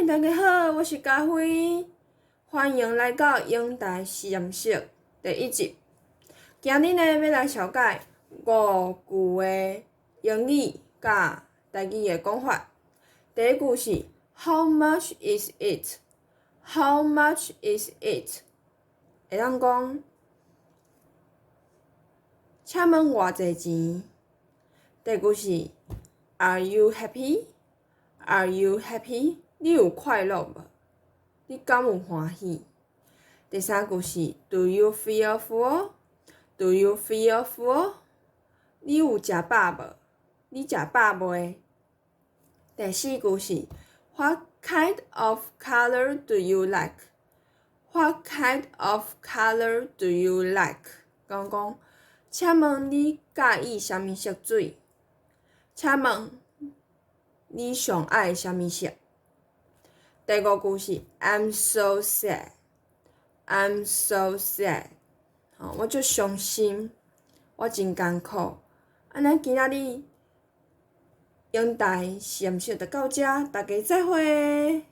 大家好，我是嘉辉，欢迎来到英台实验室第一集。今日呢，要来小解5句的英语甲台语的讲法。第一句是 How much is it? How much is it? 会当讲，请问偌济钱？第二句是 Are you happy? Are you happy? 你有快乐无？你敢有欢喜？第三句是 Do you feel full? Do you feel full? 你有食饱无？你食饱未？第四句是 What kind of color do you like? What kind of color do you like? 讲，请问你介意啥物色水？请问你上爱啥物色？第五句是 I'm so sad. I'm so sad. 我足伤心，我真艰苦。安尼今仔日英台实验室就到这，大家再会。